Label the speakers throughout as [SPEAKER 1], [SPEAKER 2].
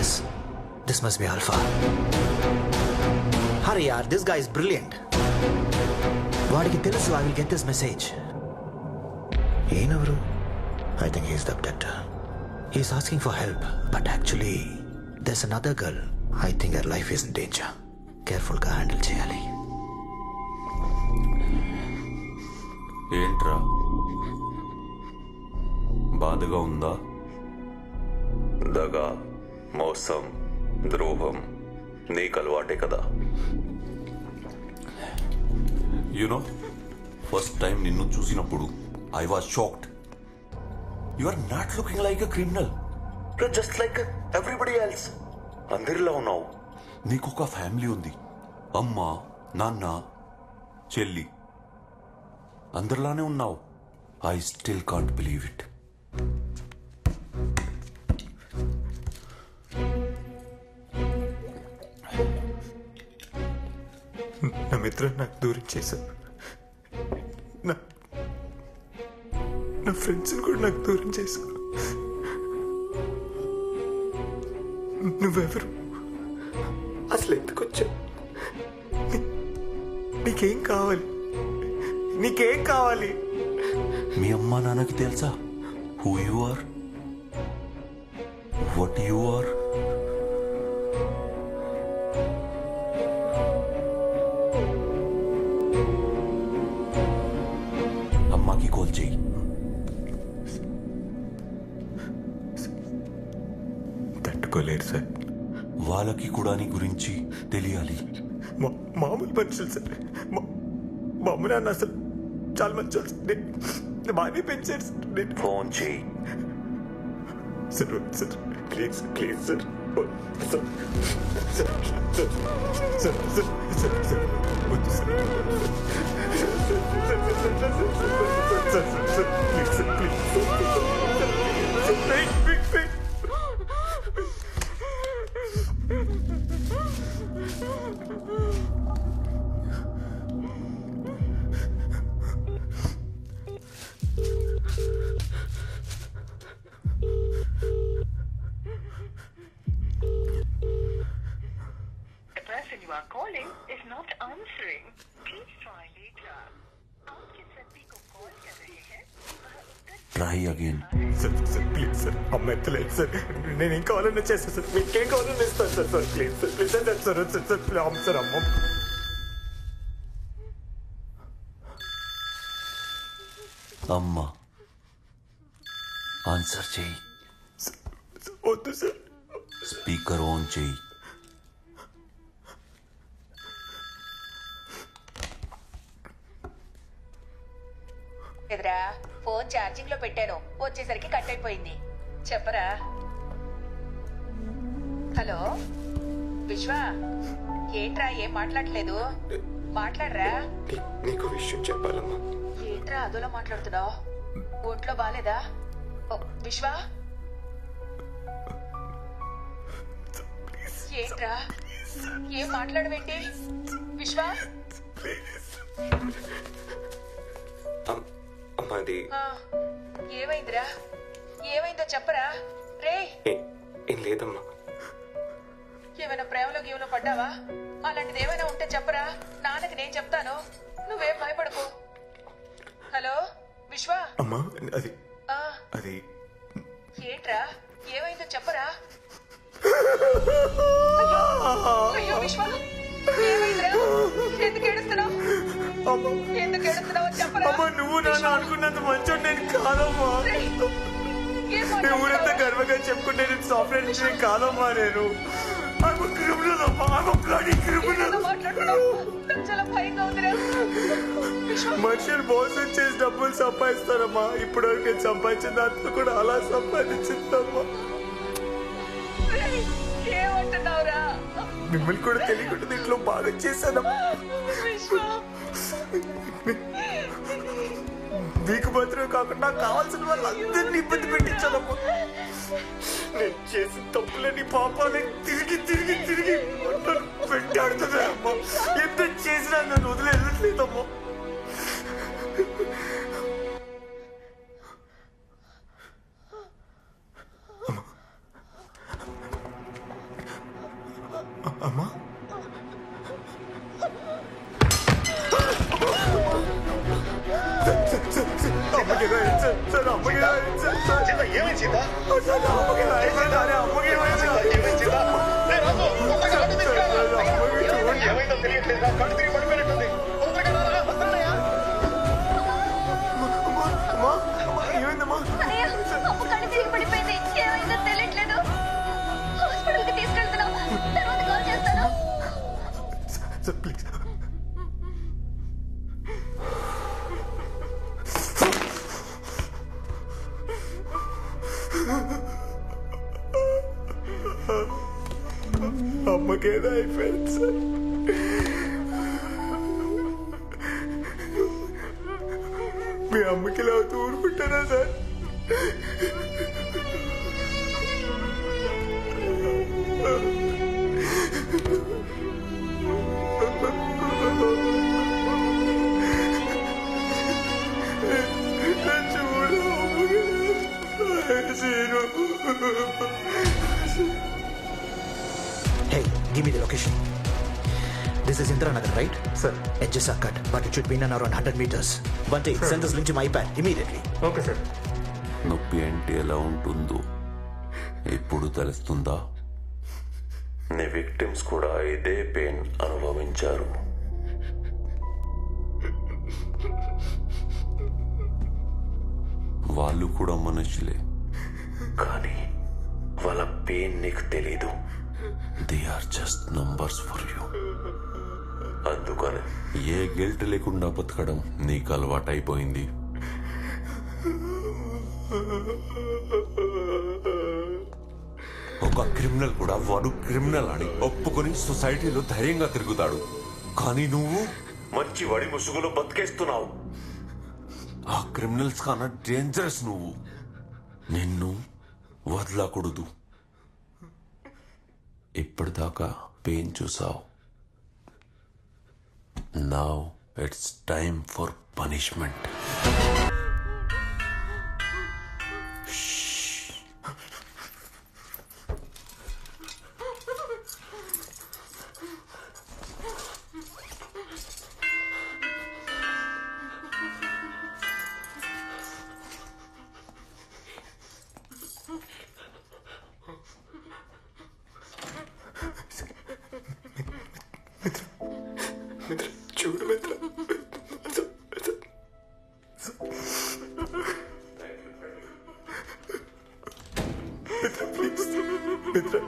[SPEAKER 1] this. This must be Alpha. Hurry, yaar. This guy is brilliant. వాడికి తెలుసు I will get this message. Yenavaru? I think he is the abductor. He is asking for help, but actually there's another girl. I think her life is in danger. Careful గా handle చేయాలి.
[SPEAKER 2] ఏంట్రా బాధగా ఉందా? దగా, మోసం, ద్రోహం నీకు అలవాటే కదా. యునో ఫస్ట్ టైం నిన్ను చూసినప్పుడు I was shocked. You are not looking like a criminal, just like everybody else. అందరిలా ఉన్నావు. నీకు ఒక ఫ్యామిలీ ఉంది, అమ్మ, నాన్న, చెల్లి. అందరిలానే ఉన్నావు. I still can't believe it.
[SPEAKER 3] నా మిత్రుడు నాకు దూరం చేశారు. నా ఫ్రెండ్స్ని కూడా నాకు దూరం చేశారు. నువ్వెవరు? అసలు ఎందుకు వచ్చావు? నీకేం కావాలి? నీకేం కావాలి?
[SPEAKER 2] మీ అమ్మా నాన్నకి తెలుసా who you are, what you are? అమ్మాకి కాల్ చెయ్యి.
[SPEAKER 3] తట్టుకోలేరు సార్.
[SPEAKER 2] వాళ్ళకి కూడా నీ గురించి తెలియాలి.
[SPEAKER 3] మామూలు మనుషులు సార్. మా అమ్మ నాన్న అసలు చాలా మంచి బాగానే పెంచారు సార్.
[SPEAKER 2] ఫోన్ చెయ్యి.
[SPEAKER 3] Sir sir please please sir sir sir sir sir sir sir వద్దు sir please sir please.
[SPEAKER 4] You are calling is not answering. Please try later. आपके सभी को कॉल कर रहे हैं.
[SPEAKER 2] Try again.
[SPEAKER 3] Sir sir please sir. అమ్మ ఎత్తలేదు sir. నేను ఏం కావాలన్నా చేస్తాను సార్. మీకేం కావాలన్నా ఇస్తాను sir. Sir please sir please sir sir sir sir please sir. అమ్మ
[SPEAKER 2] అమ్మా ఆన్సర్ చెయ్యి.
[SPEAKER 3] వద్దు సార్.
[SPEAKER 2] స్పీకర్ ఆన్ చెయ్యి.
[SPEAKER 5] ఎదురా ఫోన్ ఛార్జింగ్ లో పెట్టాను, వచ్చేసరికి కట్ అయిపోయింది. చెప్పరా. హలో విశ్వ, ఏంట్రా ఏం మాట్లాడలేదు? మాట్లాడరా.
[SPEAKER 3] నీకు విషయం చెప్పాలమ్మా.
[SPEAKER 5] ఏంట్రా అదోలా మాట్లాడుతున్నావు? ఒంట్లో బాలేదా? విశ్వ ఏంట్రా ఏం మాట్లాడవేంటి? విశ్వ
[SPEAKER 3] అమ్మాది
[SPEAKER 5] ఏమైందిరా? ఏమైందో చెప్పరా. రే
[SPEAKER 3] ఏం లేదమ్మా.
[SPEAKER 5] ఏమైనా ప్రేమలో గీవలో పడ్డావా? అలాంటిది ఏమైనా ఉంటే చెప్పరా, నాన్నకి నేను చెప్తాను. నువ్వేం భయపడకు. హలో విశ్వ.
[SPEAKER 3] అమ్మా అది అది
[SPEAKER 5] ఏంట్రా ఏమైందో చెప్పరా. అయ్యో విశ్వ ఏమైందిరా? ఎందుకు ఏడుస్తున్నావు? ఎందుకు ఏడుస్తున్నావు చెప్పరా.
[SPEAKER 3] నువ్వు నాన్న అనుకున్నంత మంచోడు నేను కాదమ్మా. ఊరంతా గర్వంగా చెప్పుకుంటే నేను సాఫ్ట్వేర్ ఇంజనీర్ కాదమ్మా. నేను మనుషులు మోసం చేసి డబ్బులు సంపాదిస్తారమ్మా. ఇప్పటివరకు నేను సంపాదించిన దాంట్లో కూడా అలా సంపాదించిందమ్మా.
[SPEAKER 5] ఏమంటున్నావురా?
[SPEAKER 3] మిమ్మల్ని కూడా తెలియకుండా ఇంట్లో బాగా చేశానమ్మా. మీకు మాత్రమే కాకుండా కావాల్సిన వాళ్ళందరినీ ఇబ్బంది పెట్టించానమ్మా. నేను చేసిన తప్పులని పాపాలని తిరిగి తిరిగి తిరిగి వెంటాడుతున్నాయమ్మా. ఎంత చేసినా నన్ను వదిలేదమ్మా. అమ్మకి ఏదో అయింది సార్. సార్ అమ్మకి ఏదో అయింది సార్. సార్ సార్ అమ్మకి ఏదో అయింది సార్. అమ్మకి ఏమైంది సార్? ఏమైందమ్మా?
[SPEAKER 6] అమ్మ కళ్ళు తిరిగి పడిపోయింది. ఏమైందో తెలియట్లేదు. హాస్పిటల్కి తీసుకెళ్తున్నాం. తర్వాత కాల్ చేస్తాను.
[SPEAKER 3] Sir please. అమ్మకేదో అయిపోయింది సార్. మీ అమ్మకి ఇలా ఊరుకుంటారా సార్? చూడు
[SPEAKER 1] Hey, give me the location. This is Indiranagar, right?
[SPEAKER 3] Sir.
[SPEAKER 1] Edges are cut, but it should be in and around 100 meters. Bante, send this link to my iPad immediately.
[SPEAKER 3] Okay sir.
[SPEAKER 2] నొప్పి అంటే ఎలా ఉంటుందో ఇప్పుడు తెలుస్తుందా? నీ victims కూడా ఇదే pain అనుభవించారు. వాళ్ళు కూడా మనుషులే, కానీ వాళ్ళ పెయిన్ నీకు తెలీదు. They are just numbers for you. అందుకని ఏ గిల్ట్ లేకుండా బతకడం నీకు అలవాటైపోయింది. ఒక క్రిమినల్ కూడా వాడు క్రిమినల్ అని ఒప్పుకొని సొసైటీలో ధైర్యంగా తిరుగుతాడు. కానీ నువ్వు మంచి వాడి ముసుగులో బతికేస్తున్నావు. ఆ క్రిమినల్స్ కన్నా డేంజరస్ నువ్వు. నిన్ను వదలకూడదు. ఇప్పటిదాకా పెయిన్ చూసావు. Now it's time for punishment.
[SPEAKER 3] చూడు మిత్ర. ప్లీజ్ మిత్ర.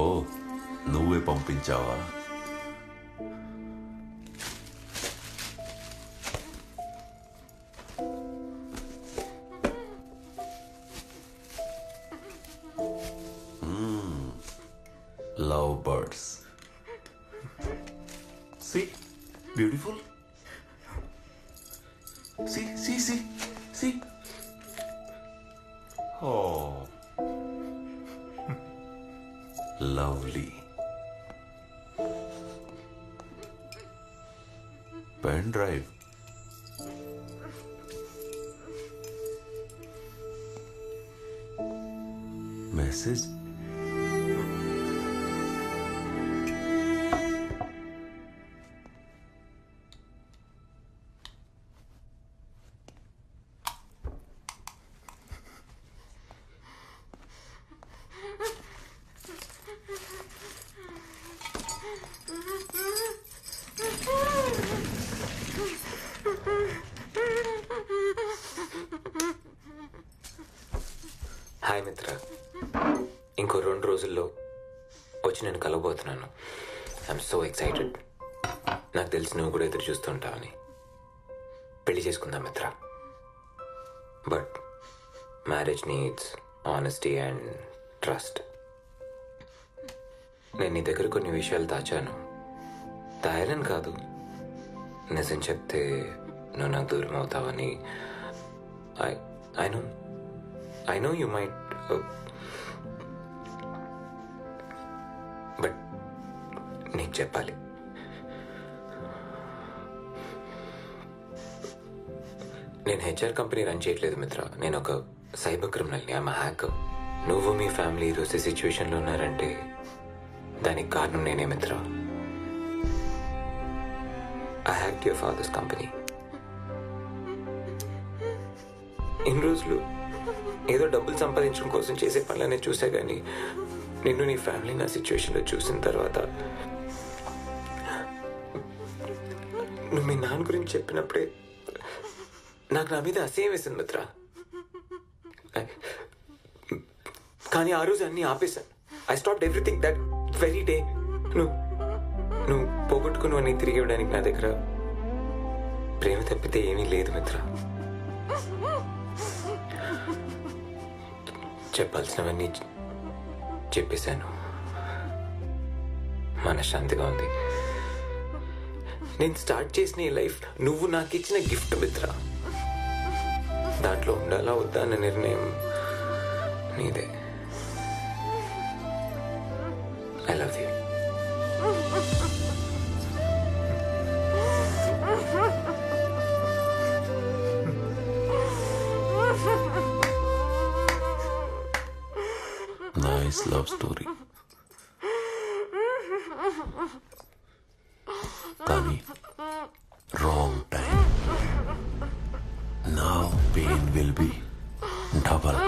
[SPEAKER 2] ఓ, నువ్వే పంపించావా? Love birds. See, beautiful. See. Oh, lovely. Pen drive. Message.
[SPEAKER 7] Hi మిత్ర, ఇంకో 2 రోజుల్లో వచ్చి నేను కలవబోతున్నాను. I'm so excited. నాకు తెలిసి నువ్వు కూడా ఎదురు చూస్తుంటావని. పెళ్లి చేసుకుందాం మిత్ర. But marriage needs honesty and trust. నేను నీ దగ్గర కొన్ని విషయాలు దాచాను. దాయనని కాదు, నిజం చెప్తే నువ్వు నాకు దూరం అవుతావని. I know you might, but నీకు చెప్పాలి. నేను హెచ్ఆర్ కంపెనీ రన్ చేయట్లేదు మిత్ర. నేను ఒక సైబర్ క్రిమినల్ని. I'm hacker. నువ్వు మీ ఫ్యామిలీ ఈరోజు సిచ్యువేషన్లో ఉన్నారంటే దానికి కారణం నేనే Mitra. I hack your father's company. ఇన్ని రోజులు ఏదో డబ్బులు సంపాదించడం కోసం చేసే పనులనే చూసా, కానీ నిన్ను నీ ఫ్యామిలీ నా సిచ్యువేషన్లో చూసిన తర్వాత నువ్వు మీ నాన్న గురించి చెప్పినప్పుడే నాకు నా మీద అసహ్యం వేసింది మిత్ర. కానీ ఆ రోజు అన్నీ ఆపేశాను. I stopped everything that very day. నువ్వు పోగొట్టుకుని తిరిగి ఇవ్వడానికి నా దగ్గర ప్రేమ తప్పితే ఏమీ లేదు మిత్ర. చెప్పాల్సినవన్నీ చెప్పేశాను. మనశ్శాంతిగా ఉంది. నేను స్టార్ట్ చేసిన ఈ లైఫ్ నువ్వు నాకు ఇచ్చిన గిఫ్ట్ మిత్ర. దాంట్లో ఉండాలా వద్దా అన్న నిర్ణయం నీదే. I love you.
[SPEAKER 2] Nice love story. Kani, wrong time. Now pain will be double.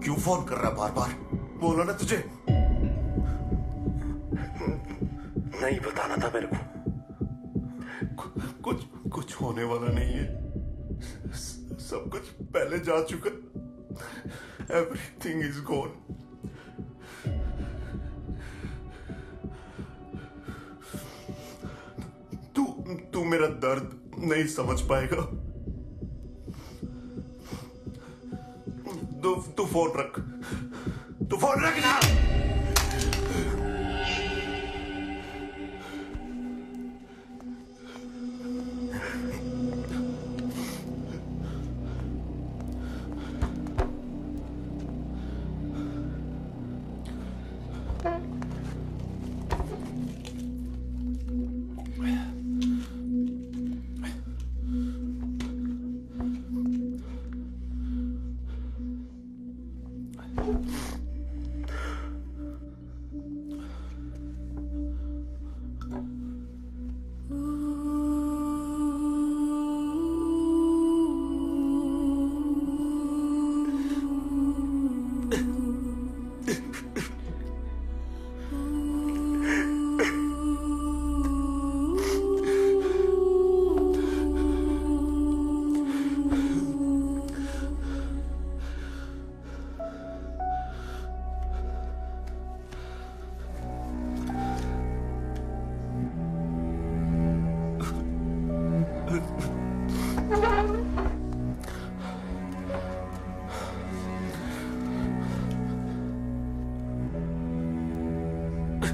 [SPEAKER 8] क्यों फोन कर रहा है बार बार? बोला ना तुझे नहीं बताना था मेरे को. कुछ होने वाला नहीं है. सब कुछ पहले जा चुका. Everything is gone. तू मेरा दर्द नहीं समझ पाएगा. तू फोन रख. तू फोन रख ना.